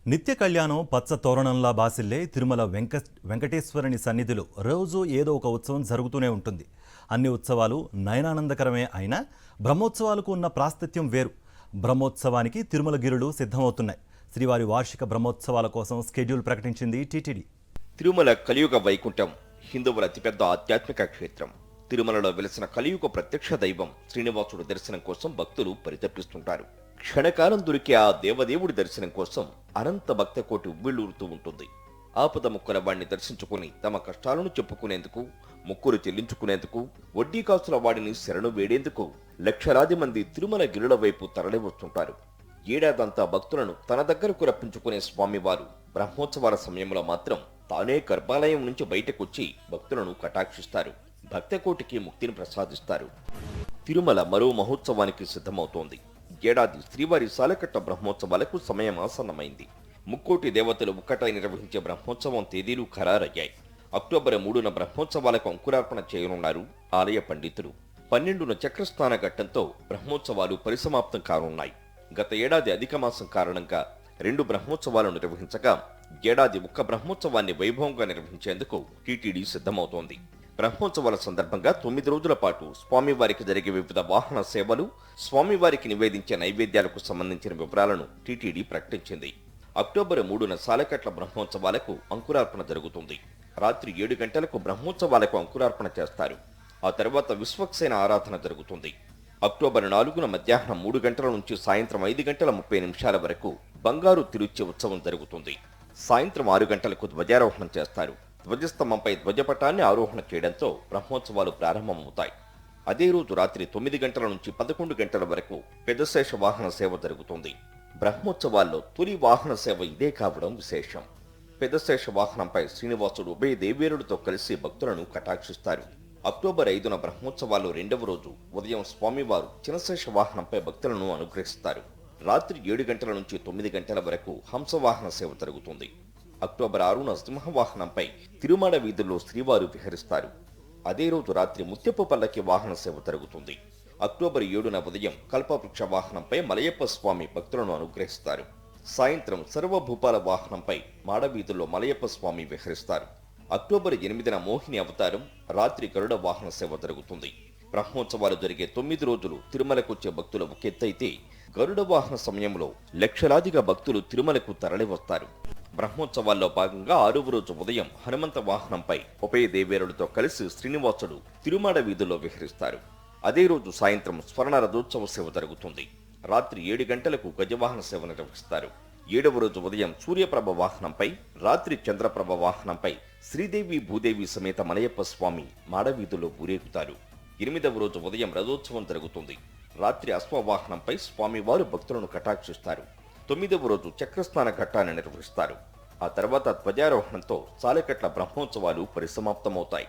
నిత్య కళ్యాణం పచ్చ తోరణంలా బాసిల్లే తిరుమల వెంకటేశ్వరుని సన్నిధిలో రోజు ఏదో ఒక ఉత్సవం జరుగుతూనే ఉంటుంది. అన్ని ఉత్సవాలు నయనానందకరమే అయినా బ్రహ్మోత్సవాలకు ఉన్న ప్రాశస్త్యం వేరు. బ్రహ్మోత్సవానికి తిరుమల గిరులు సిద్ధమవుతున్నాయి. శ్రీవారి వార్షిక బ్రహ్మోత్సవాల కోసం స్కెడ్యూల్ ప్రకటించింది టీటీడీ. తిరుమల కలియుగ వైకుంఠం హిందువుల అతిపెద్ద ఆధ్యాత్మిక క్షేత్రం. తిరుమలలో వెలిసిన కలియుగ ప్రత్యక్ష దైవం శ్రీనివాసుడు దర్శనం కోసం భక్తులు పరితపిస్తుంటారు. క్షణకాలం దొరికే ఆ దేవదేవుడి దర్శనం కోసం అనంత భక్త కోటి ఉవ్విళ్లూరుతూ ఉంటుంది. ఆపద ముక్కల వాడిని దర్శించుకుని తమ కష్టాలను చెప్పుకునేందుకు, ముక్కులు చెల్లించుకునేందుకు, వడ్డీ కాసుల వాడిని శరణు వేడేందుకు లక్షలాది మంది తిరుమల గిరుల వైపు తరలివస్తుంటారు. ఏడాదంతా భక్తులను తన దగ్గరకు రప్పించుకునే స్వామివారు బ్రహ్మోత్సవాల సమయంలో మాత్రం తానే గర్భాలయం నుంచి బయటకొచ్చి భక్తులను కటాక్షిస్తారు. భక్తకోటికి ముక్తిని ప్రసాదిస్తారు. తిరుమల మరో మహోత్సవానికి సిద్ధమవుతోంది. ఏడాది శ్రీవారి సాలకట్ల బ్రహ్మోత్సవాలకు సమయం ఆసన్నమైంది. ముక్కోటి దేవతలు ఒక్కటై నిర్వహించే బ్రహ్మోత్సవం తేదీలు ఖరారయ్యాయి. అక్టోబర్ 3న బ్రహ్మోత్సవాలకు అంకురార్పణ చేయనున్నారు ఆలయ పండితులు. 12న చక్రస్థాన ఘట్టంతో బ్రహ్మోత్సవాలు పరిసమాప్తం కానున్నాయి. గత ఏడాది అధిక మాసం కారణంగా 2 బ్రహ్మోత్సవాలు నిర్వహించగా ఏడాది ఒక్క బ్రహ్మోత్సవాన్ని వైభవంగా నిర్వహించేందుకు టీటీడీ సిద్ధమవుతోంది. బ్రహ్మోత్సవాల సందర్భంగా 9 రోజుల పాటు స్వామివారికి జరిగే వివిధ వాహన సేవలు, స్వామివారికి నివేదించే నైవేద్యాలకు సంబంధించిన వివరాలను టీటీడీ ప్రకటించింది. అక్టోబర్ 3న సాలకట్ల బ్రహ్మోత్సవాలకు అంకురార్పణ జరుగుతుంది. రాత్రి 7 గంటలకు బ్రహ్మోత్సవాలకు అంకురార్పణ చేస్తారు. ఆ తర్వాత విశ్వక్సేన ఆరాధన జరుగుతుంది. అక్టోబర్ 4న మధ్యాహ్నం 3 గంటల నుంచి సాయంత్రం 5:30 వరకు బంగారు తిరుచి ఉత్సవం జరుగుతుంది. సాయంత్రం 6 గంటలకు ధ్వజారోహణం చేస్తారు. ధ్వజస్తంభంపై ధ్వజపటాన్ని ఆరోహణ చేయడంతో బ్రహ్మోత్సవాలు ప్రారంభమవుతాయి. అదే రోజు రాత్రి 9 గంటల నుంచి 11 గంటల వరకు పెద్దశేష వాహన సేవ జరుగుతుంది. బ్రహ్మోత్సవాల్లో తొలి వాహన సేవ ఇదే కావడం విశేషం. పెద్దశేష వాహనంపై శ్రీనివాసుడు ఉభయ దేవేరుడితో కలిసి భక్తులను కటాక్షిస్తారు. అక్టోబర్ 5న బ్రహ్మోత్సవాల్లో 2వ రోజు ఉదయం స్వామివారు చినశేష వాహనంపై భక్తులను అనుగ్రహిస్తారు. రాత్రి 7 గంటల నుంచి 9 గంటల వరకు హంసవాహన సేవ జరుగుతుంది. అక్టోబర్ 6న సింహవాహనంపై తిరుమాడ వీధుల్లో శ్రీవారు విహరిస్తారు. అదే రోజు రాత్రి ముత్యపు పల్లకి వాహన సేవ జరుగుతుంది. అక్టోబర్ 7న ఉదయం కల్పవృక్ష వాహనంపై మలయప్ప స్వామి భక్తులను అనుగ్రహిస్తారు. సాయంత్రం సర్వభూపాల వాహనంపై మాడవీధుల్లో మలయప్ప స్వామి విహరిస్తారు. అక్టోబర్ 8న మోహిని అవతారం, రాత్రి గరుడ వాహన సేవ జరుగుతుంది. బ్రహ్మోత్సవాలు జరిగే 9 రోజులు తిరుమలకొచ్చే భక్తులు ఒక ఎత్తైతే, గరుడ వాహన సమయంలో లక్షలాదిగా భక్తులు తిరుమలకు తరలివస్తారు. బ్రహ్మోత్సవాల్లో భాగంగా 6వ రోజు ఉదయం హనుమంత వాహనంపై ఉభయ దేవేరులతో కలిసి శ్రీనివాసుడు తిరుమాడ వీధుల్లో విహరిస్తారు. అదే రోజు సాయంత్రం స్వర్ణ రథోత్సవ సేవ జరుగుతుంది. రాత్రి 7 గంటలకు గజవాహన సేవ నిర్వహిస్తారు. 7వ రోజు ఉదయం సూర్యప్రభ వాహనంపై, రాత్రి చంద్రప్రభ వాహనంపై శ్రీదేవి భూదేవి సమేత మలయప్ప స్వామి మాడవీధుల్లో ఊరేగుతారు. 8వ రోజు ఉదయం రథోత్సవం జరుగుతుంది. రాత్రి అశ్వవాహనంపై స్వామివారు భక్తులను కటాక్షిస్తారు. 9వ రోజు చక్రస్నాన ఘట్టాన్ని నిర్వహిస్తారు. ఆ తర్వాత ధ్వజారోహణంతో సాలెకట్ల బ్రహ్మోత్సవాలు పరిసమాప్తమవుతాయి.